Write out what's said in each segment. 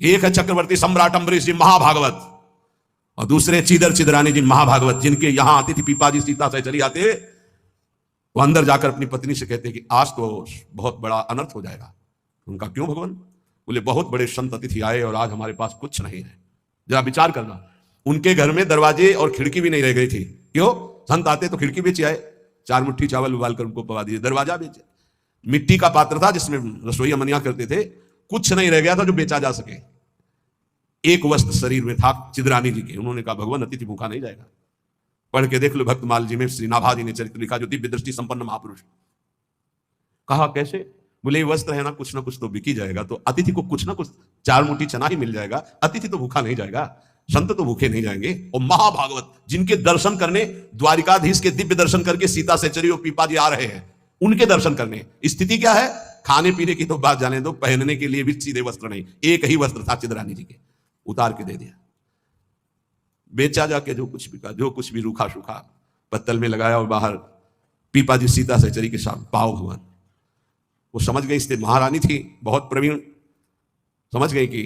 एक है चक्रवर्ती सम्राट अम्बरीश जी महाभागवत, और दूसरे चीदर चिदरानी जी महाभागवत, जिनके यहां आती थी पीपाजी सीता से चली आते, वो अंदर जाकर अपनी पत्नी से कहते कि आज तो बहुत बड़ा अनर्थ हो जाएगा। उनका क्यों भगवान? बोले बहुत बड़े संत अतिथि आए और आज हमारे पास कुछ नहीं है। जरा विचार करना, उनके घर में दरवाजे और खिड़की भी नहीं रह गई थी। क्यों? संत आते तो खिड़की बेचे आए, 4 मुट्ठी चावल उबाल कर उनको पवा दिए, दरवाजा बेचे। मिट्टी का पात्र था जिसमें रसोई अमनिया करते थे, कुछ नहीं रह गया था जो बेचा जा सके। एक वस्त्र शरीर में था चिदरानी जी के। उन्होंने कहा भगवान अतिथि भूखा नहीं जाएगा। पढ़ के देख लो भक्तमाल जी में श्री नाभाजी ने चरित्र लिखा, जो दिव्य दृष्टि संपन्न महापुरुष। कहा कैसे? बोले वस्त्र है ना कुछ तो बिकी जाएगा, तो अतिथि को कुछ ना कुछ 4 मुट्ठी चना ही मिल जाएगा, अतिथि तो भूखा नहीं जाएगा, संत तो भूखे नहीं जाएंगे। और महाभागवत जिनके दर्शन करने द्वारिकाधीश के दिव्य दर्शन करके सीता सेचरी और पीपा जी आ रहे हैं, उनके दर्शन करने। स्थिति क्या है? खाने पीने की तो बात जाने दो, पहनने के लिए भी सीधे वस्त्र नहीं, एक ही वस्त्र था चिदरानी जी के, उतार के दे दिया। बेचा जाके जो कुछ बिका, जो कुछ भी रूखा सूखा पत्तल में लगाया और बाहर पीपा जी सीता सेचरी के साथ पाव भगवान। वो समझ गई, इसलिए महारानी थी बहुत प्रवीण, समझ गई कि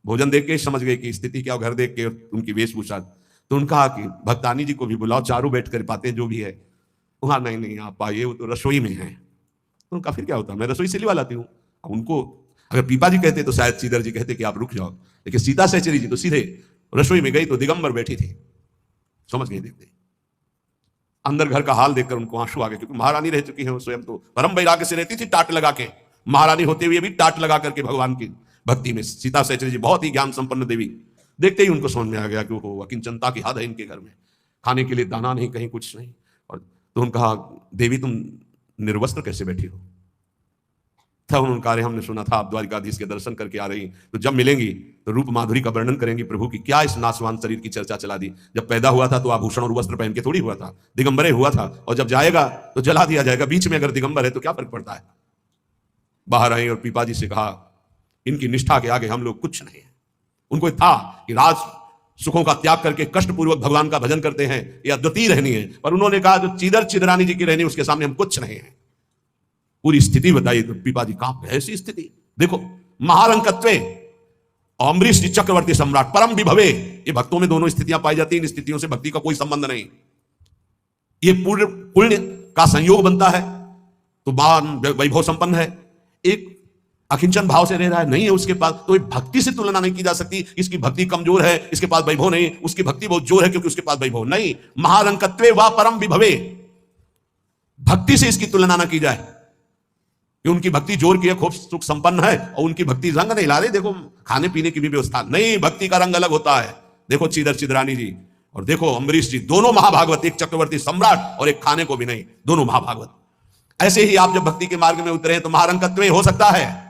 भोजन देख के समझ गई कि स्थिति क्या, घर देख के उनकी वेशभूषा। तो उनका कि भक्तानी जी को भी बुलाओ, चारों बैठ कर पाते जो भी है। वहां नहीं आप आइए, वो तो रसोई में है। तो उनका फिर क्या होता, मैं रसोई से लिवा लाती हूँ। उनको अगर पीपा जी कहते तो शायद सीधर जी कहते कि आप रुक जाओ, लेकिन सीता सेचरी जी तो सीधे रसोई में गई तो दिगंबर बैठी थी। समझ गई देखते अंदर घर का हाल देखकर उनको आंसू आ गए, क्योंकि महारानी रह चुकी है वो स्वयं तो परम वैराग्य से रहती थी, टाट लगा के। महारानी होते हुए भी टाट लगा करके भगवान की भक्ति में सीता सेचरी जी बहुत ही ज्ञान संपन्न देवी। देखते ही उनको समझ में आ गया कि वो अकिंचनता की हद है इनके घर में, खाने के लिए दाना नहीं, कहीं कुछ नहीं। और तो उन्होंने कहा देवी तुम निर्वस्त्र कैसे बैठी हो? तब उन्होंने कहा हमने सुना था आप द्वारिकाधीश के दर्शन करके आ रही, तो जब मिलेंगी तो रूप माधुरी का वर्णन करेंगी प्रभु की। क्या इस नासवान शरीर की चर्चा चला दी? जब पैदा हुआ था तो आभूषण और वस्त्र पहन के थोड़ी हुआ था, दिगंबरे हुआ था, और जब जाएगा तो जला दिया जाएगा। बीच में अगर दिगंबर है तो क्या फर्क पड़ता है? बाहर आई और पीपा जी से कहा इनकी निष्ठा के आगे हम लोग कुछ नहीं है। उनको था कि राज सुखों का त्याग करके कष्टपूर्वक भगवान का भजन करते हैं, ये अद्वितीय रहनी है। पर उन्होंने कहा जो चीदर चिदरानी जी की रहनी उसके सामने हम कुछ नहीं है। पूरी स्थिति बताई तो पीपा जी कांप गए। ऐसी स्थिति देखो, महारंकत्वे अम्बरीश जी चक्रवर्ती सम्राट परम विभवे, ये भक्तों में दोनों स्थितियां पाई जाती हैं। इन स्थितियों से भक्ति का कोई संबंध नहीं, ये पूर्ण पुण्य का संयोग बनता है तो महान वैभव संपन्न है। एक अकिंचन भाव से रह रहा है, नहीं है उसके पास, तो भक्ति से तुलना नहीं की जा सकती। इसकी भक्ति कमजोर है, इसके पास वैभव नहीं, उसकी भक्ति बहुत जोर है क्योंकि उसके पास वैभव नहीं। महारंकत्वे वा परम विभवे, भक्ति से इसकी तुलना ना की जाए कि उनकी भक्ति जोर की है, खूब सुख संपन्न है, और उनकी भक्ति रंग नहीं ला रही। देखो खाने पीने की भी व्यवस्था नहीं, भक्ति का रंग अलग होता है। देखो चीदर चिदरानी जी और देखो अम्बरीश जी, दोनों महाभागवत, एक चक्रवर्ती सम्राट और एक खाने को भी नहीं, दोनों महाभागवत। ऐसे ही आप जब भक्ति के मार्ग में उतरे तो महारंकत्व हो सकता है,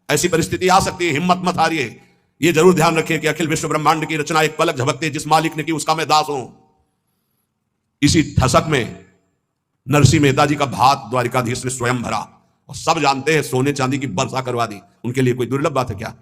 ऐसी परिस्थिति आ सकती है। हिम्मत मत हारिए, ये जरूर ध्यान रखिए कि अखिल विश्व ब्रह्मांड की रचना एक पलक झपकते जिस मालिक ने की उसका मैं दास हूं। इसी ठसक में नरसिंह मेहता जी का भात द्वारिकाधीश ने स्वयं भरा, और सब जानते हैं सोने चांदी की वर्षा करवा दी। उनके लिए कोई दुर्लभ बात है क्या?